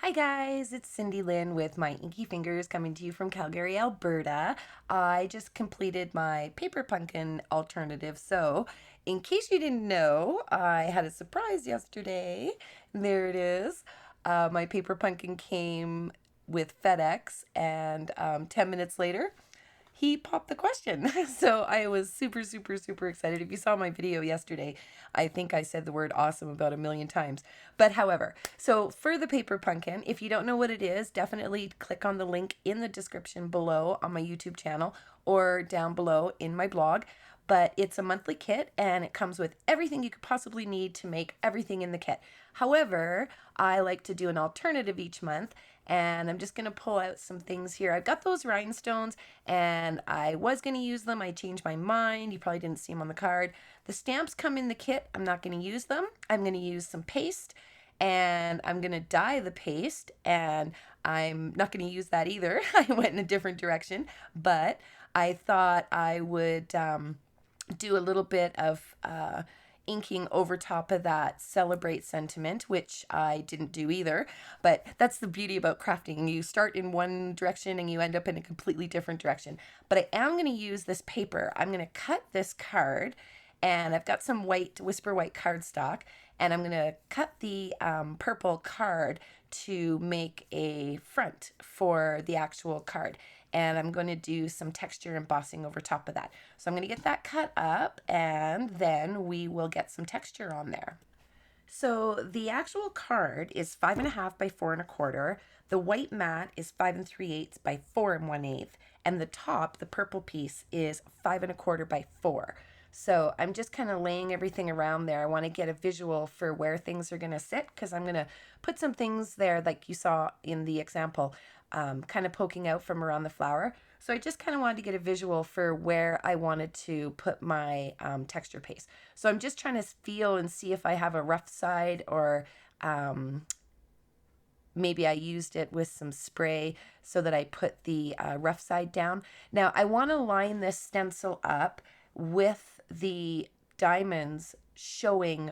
Hi guys, it's Cindy Lynn with my Inkie Fingers coming to you from Calgary, Alberta. I just completed my paper pumpkin alternative. So, in case you didn't know, I had a surprise yesterday. There it is. My paper pumpkin came with FedEx, and 10 minutes later, he popped the question. So I was super excited. If you saw my video yesterday, I think I said the word awesome about a million times. But however, so for the paper pumpkin, if you don't know what it is, definitely click on the link in the description below on my YouTube channel or down below in my blog. But it's a monthly kit and it comes with everything you could possibly need to make everything in the kit. However, I like to do an alternative each month, and I'm just going to pull out some things here. I've got those rhinestones and I was going to use them. I changed my mind. You probably didn't see them on the card. The stamps come in the kit. I'm not going to use them. I'm going to use some paste and I'm going to dye the paste, and I'm not going to use that either. I went in a different direction, but I thought I would do a little bit of inking over top of that Celebrate sentiment, which I didn't do either. But that's the beauty about crafting. You start in one direction and you end up in a completely different direction. But I am going to use this paper. I'm going to cut this card, and I've got some white, Whisper White cardstock, and I'm going to cut the purple card to make a front for the actual card. And I'm going to do some texture embossing over top of that. So I'm going to get that cut up, and then we will get some texture on there. So the actual card is 5.5 by 4.25. The white mat is 5 3/8 by 4 1/8, and the top, the purple piece, is 5 1/4 by 4. So I'm just kind of laying everything around there. I want to get a visual for where things are going to sit, because I'm going to put some things there like you saw in the example, kind of poking out from around the flower. So I just kind of wanted to get a visual for where I wanted to put my texture paste. So I'm just trying to feel and see if I have a rough side, or maybe I used it with some spray so that I put the rough side down. Now I want to line this stencil up with the diamonds showing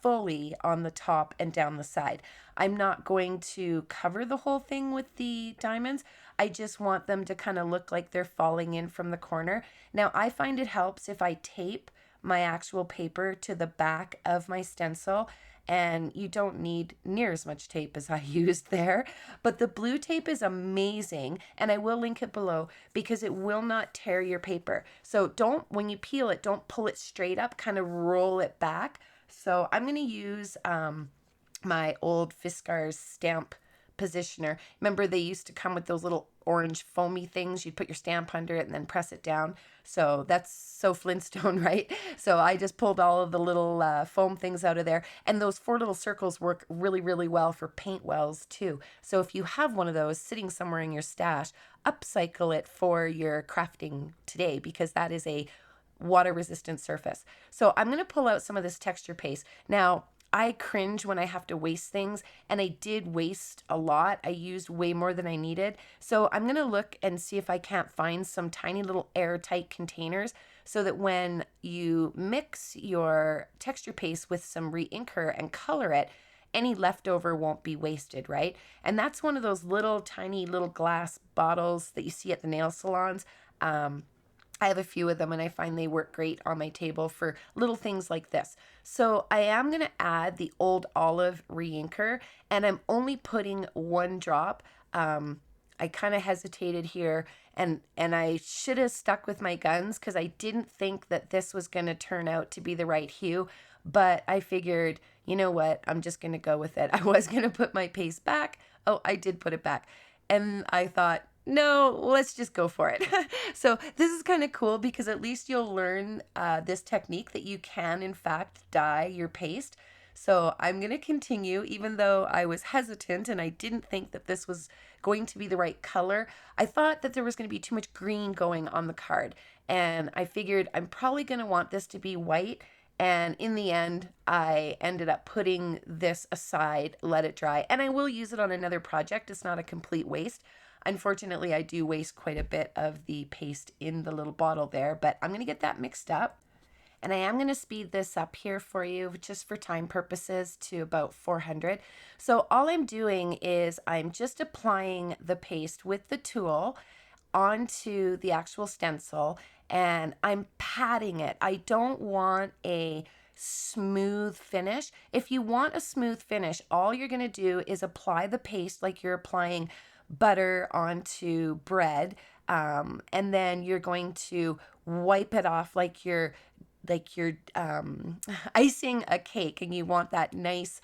fully on the top and down the side. I'm not going to cover the whole thing with the diamonds. I just want them to kind of look like they're falling in from the corner. Now, I find it helps if I tape my actual paper to the back of my stencil, and you don't need near as much tape as I used there. But the blue tape is amazing, and I will link it below because it will not tear your paper. So don't, when you peel it, don't pull it straight up, kind of roll it back. So I'm going to use my old Fiskars stamp positioner. Remember, they used to come with those little orange foamy things. You'd put your stamp under it and then press it down. So that's so Flintstone, right? So I just pulled all of the little foam things out of there. And those 4 little circles work really well for paint wells too. So if you have one of those sitting somewhere in your stash, upcycle it for your crafting today, because that is a water resistant surface. So I'm going to pull out some of this texture paste. Now, I cringe when I have to waste things, and I did waste a lot. I used way more than I needed. So I'm going to look and see if I can't find some tiny little airtight containers, so that when you mix your texture paste with some re-inker and color it, any leftover won't be wasted, right? And that's one of those little tiny little glass bottles that you see at the nail salons. I have a few of them, and I find they work great on my table for little things like this. So I am going to add the Old Olive re-inker, and I'm only putting 1 drop. I kind of hesitated here, and I should have stuck with my guns, because I didn't think that this was going to turn out to be the right hue. But I figured, you know what, I'm just going to go with it. I was going to put my paste back. Oh, I did put it back. And I thought, no, let's just go for it. So this is kind of cool, because at least you'll learn this technique that you can, in fact, dye your paste. So I'm going to continue, even though I was hesitant and I didn't think that this was going to be the right color. I thought that there was going to be too much green going on the card, and I figured I'm probably going to want this to be white. And in the end, I ended up putting this aside, let it dry, and I will use it on another project. It's not a complete waste. Unfortunately, I do waste quite a bit of the paste in the little bottle there, but I'm going to get that mixed up. And I am going to speed this up here for you just for time purposes to about 400. So all I'm doing is I'm just applying the paste with the tool onto the actual stencil, and I'm patting it. I don't want a smooth finish. If you want a smooth finish, all you're going to do is apply the paste like you're applying butter onto bread, and then you're going to wipe it off like you're icing a cake, and you want that nice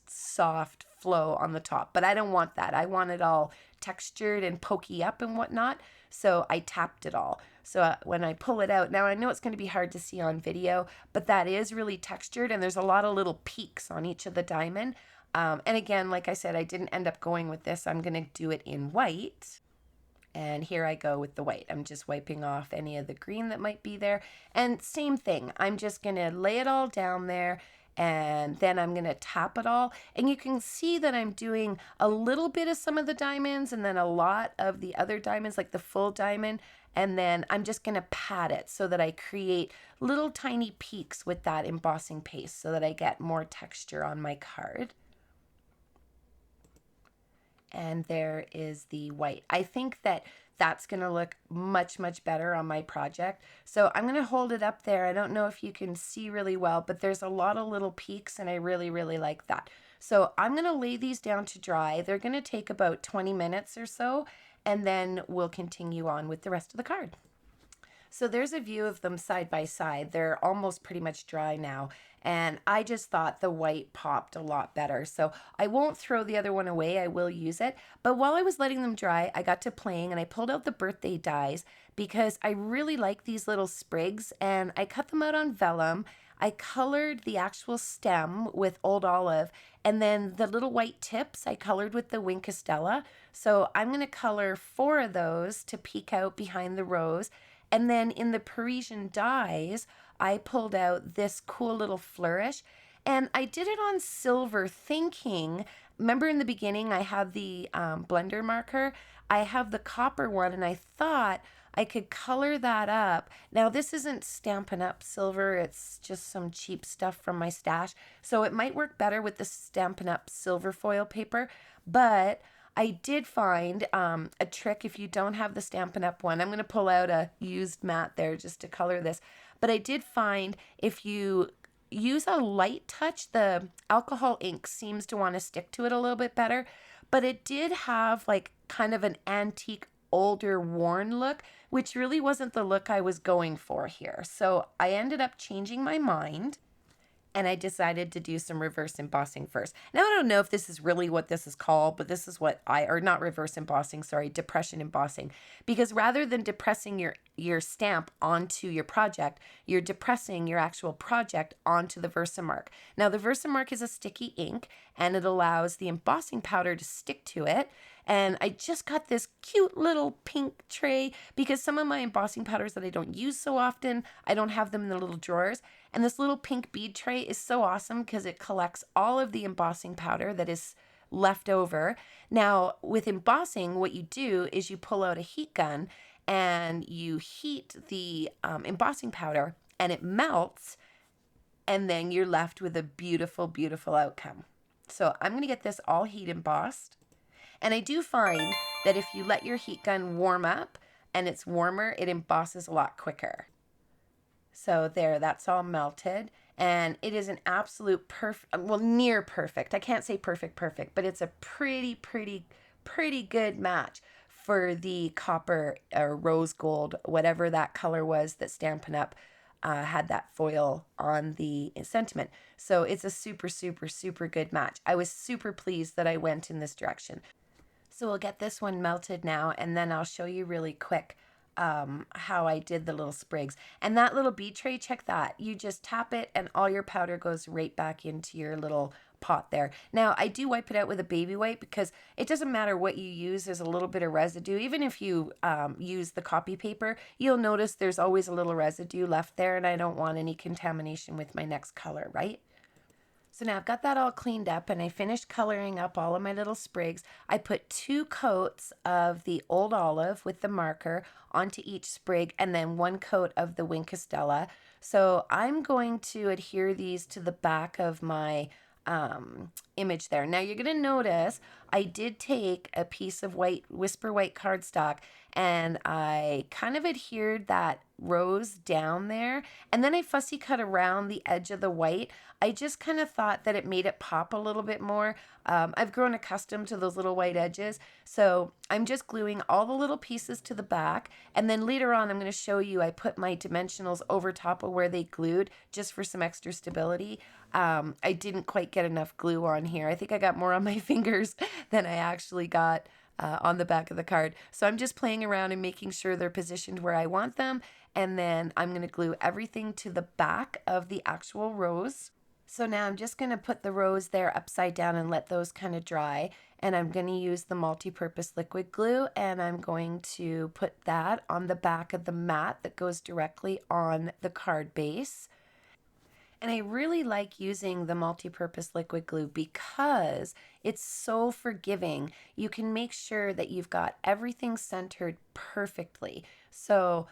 soft flow on the top. But I don't want that. I want it all textured and pokey up and whatnot. So I tapped it all. So when I pull it out, now I know it's going to be hard to see on video, but that is really textured, and there's a lot of little peaks on each of the diamond. And again, like I said, I didn't end up going with this. I'm going to do it in white. And here I go with the white. I'm just wiping off any of the green that might be there. And same thing, I'm just going to lay it all down there, and then I'm going to tap it all. And you can see that I'm doing a little bit of some of the diamonds and then a lot of the other diamonds, like the full diamond. And then I'm just going to pat it so that I create little tiny peaks with that embossing paste so that I get more texture on my card. And there is the white. I think that that's going to look much better on my project. So I'm going to hold it up there. I don't know if you can see really well, but there's a lot of little peaks, and I really like that. So I'm going to lay these down to dry. They're going to take about 20 minutes or so, and then we'll continue on with the rest of the card. So there's a view of them side by side. They're almost pretty much dry now, and I just thought the white popped a lot better. So I won't throw the other one away. I will use it. But while I was letting them dry, I got to playing, and I pulled out the birthday dies because I really like these little sprigs, and I cut them out on vellum. I colored the actual stem with Old Olive, and then the little white tips I colored with the Winkestella. So I'm going to color 4 of those to peek out behind the rose. And then in the Parisian Dies, I pulled out this cool little flourish, and I did it on silver thinking, remember in the beginning I had the blender marker, I have the copper one, and I thought I could color that up. Now this isn't Stampin' Up silver, it's just some cheap stuff from my stash, so it might work better with the Stampin' Up silver foil paper, but I did find a trick if you don't have the Stampin' Up one. I'm going to pull out a used mat there just to color this. But I did find if you use a light touch, the alcohol ink seems to want to stick to it a little bit better. But it did have like kind of an antique, older, worn look, which really wasn't the look I was going for here. So I ended up changing my mind, and I decided to do some reverse embossing first. Now, I don't know if this is really what this is called, but this is what or not reverse embossing, sorry, depression embossing. Because rather than depressing your stamp onto your project, you're depressing your actual project onto the Versamark. Now, the Versamark is a sticky ink, and it allows the embossing powder to stick to it. And I just got this cute little pink tray because some of my embossing powders that I don't use so often, I don't have them in the little drawers. And this little pink bead tray is so awesome because it collects all of the embossing powder that is left over. Now, with embossing, what you do is you pull out a heat gun and you heat the embossing powder, and it melts, and then you're left with a beautiful outcome. So I'm going to get this all heat embossed. And I do find that if you let your heat gun warm up and it's warmer, it embosses a lot quicker. So there, that's all melted. And it is an absolute perfect, well, near perfect. I can't say perfect, but it's a pretty good match for the copper or rose gold, whatever that color was that Stampin' Up! Had that foil on the sentiment. So it's a super good match. I was super pleased that I went in this direction. So we'll get this one melted now, and then I'll show you really quick how I did the little sprigs. And that little bead tray, check that. You just tap it and all your powder goes right back into your little pot there. Now, I do wipe it out with a baby wipe because it doesn't matter what you use, there's a little bit of residue. Even if you use the copy paper, you'll notice there's always a little residue left there, and I don't want any contamination with my next color, right? So now I've got that all cleaned up, and I finished coloring up all of my little sprigs. I put 2 coats of the Old Olive with the marker onto each sprig, and then 1 coat of the Winkestella. So I'm going to adhere these to the back of my image there. Now you're going to notice I did take a piece of white Whisper White cardstock and I kind of adhered that rose down there, and then I fussy cut around the edge of the white. I just kind of thought that it made it pop a little bit more. I've grown accustomed to those little white edges, so I'm just gluing all the little pieces to the back, and then later on I'm going to show you I put my dimensionals over top of where they glued just for some extra stability. I didn't quite get enough glue on here. I think I got more on my fingers than I actually got on the back of the card. So I'm just playing around and making sure they're positioned where I want them. And then I'm going to glue everything to the back of the actual rose. So now I'm just going to put the rose there upside down and let those kind of dry. And I'm going to use the multi-purpose liquid glue, and I'm going to put that on the back of the mat that goes directly on the card base. And I really like using the multi-purpose liquid glue because it's so forgiving. You can make sure that you've got everything centered perfectly. So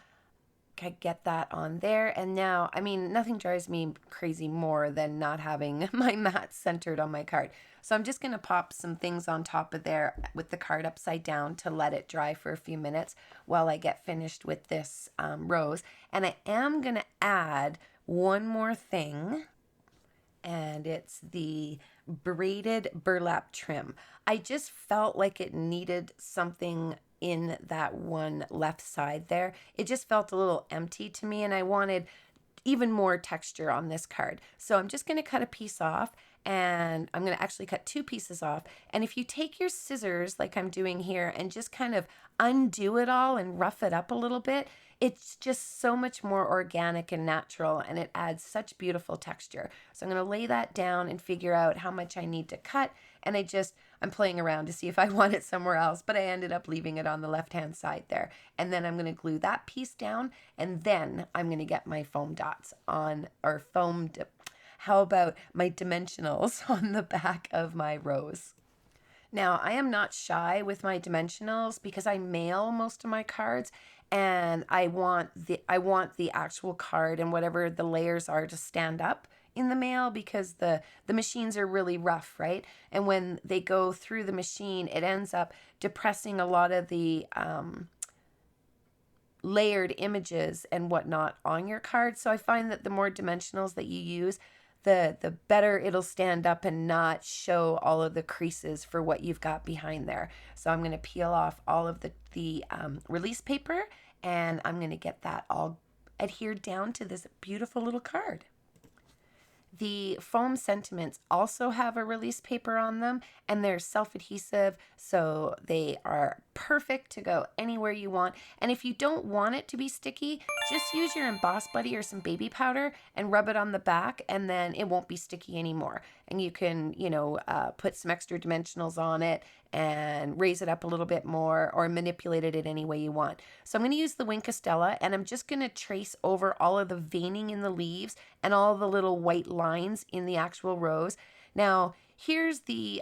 I get that on there. And now, I mean, nothing drives me crazy more than not having my mat centered on my card. So I'm just going to pop some things on top of there with the card upside down to let it dry for a few minutes while I get finished with this rose. And I am going to add one more thing, and it's the braided burlap trim. I just felt like it needed something in that one left side there. It just felt a little empty to me, and I wanted even more texture on this card. So I'm just going to cut a piece off, and I'm going to actually cut two pieces off. And if you take your scissors like I'm doing here and just kind of undo it all and rough it up a little bit, it's just so much more organic and natural, and it adds such beautiful texture. So I'm going to lay that down and figure out how much I need to cut. And I'm playing around to see if I want it somewhere else, but I ended up leaving it on the left-hand side there. And then I'm going to glue that piece down, and then I'm going to get my foam dots on, or how about my dimensionals on the back of my rose. Now, I am not shy with my dimensionals because I mail most of my cards, and I want the actual card and whatever the layers are to stand up in the mail, because the machines are really rough, right? And when they go through the machine, it ends up depressing a lot of the layered images and whatnot on your card. So I find that the more dimensionals that you use, the better it'll stand up and not show all of the creases for what you've got behind there. So I'm going to peel off all of the release paper, and I'm going to get that all adhered down to this beautiful little card. The foam sentiments also have a release paper on them, and they're self-adhesive, so they are perfect to go anywhere you want. And if you don't want it to be sticky, just use your Emboss Buddy or some baby powder and rub it on the back, and then it won't be sticky anymore. And you can, put some extra dimensionals on it and raise it up a little bit more, or manipulate it in any way you want. So I'm going to use the Wink Estella, and I'm just going to trace over all of the veining in the leaves and all the little white lines in the actual rose. Now, here's the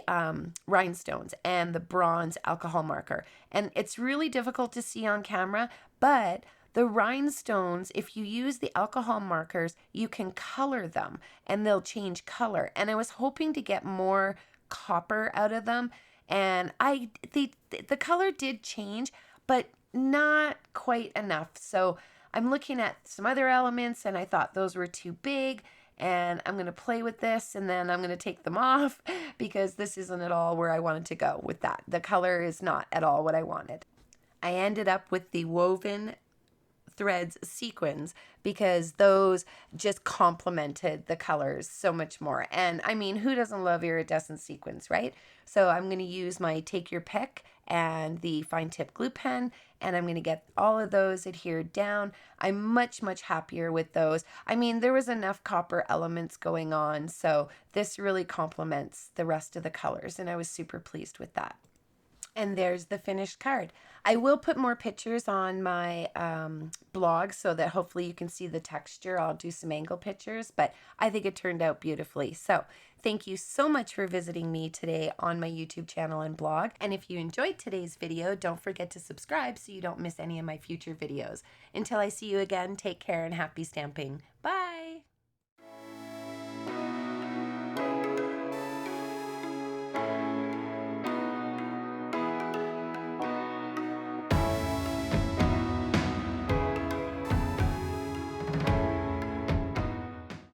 rhinestones and the bronze alcohol marker. And it's really difficult to see on camera, but the rhinestones, if you use the alcohol markers, you can color them and they'll change color. And I was hoping to get more copper out of them, and the color did change, but not quite enough. So I'm looking at some other elements, and I thought those were too big, and I'm going to play with this, and then I'm going to take them off because this isn't at all where I wanted to go with that. The color is not at all what I wanted. I ended up with the woven threads sequins because those just complemented the colors so much more. And I mean, who doesn't love iridescent sequins, right? So I'm going to use my Take Your Pick and the fine tip glue pen, and I'm going to get all of those adhered down. I'm much happier with those. I mean, there was enough copper elements going on, so this really complements the rest of the colors, and I was super pleased with that. And there's the finished card. I will put more pictures on my blog so that hopefully you can see the texture. I'll do some angle pictures, but I think it turned out beautifully. So thank you so much for visiting me today on my YouTube channel and blog. And if you enjoyed today's video, don't forget to subscribe so you don't miss any of my future videos. Until I see you again, take care and happy stamping. Bye!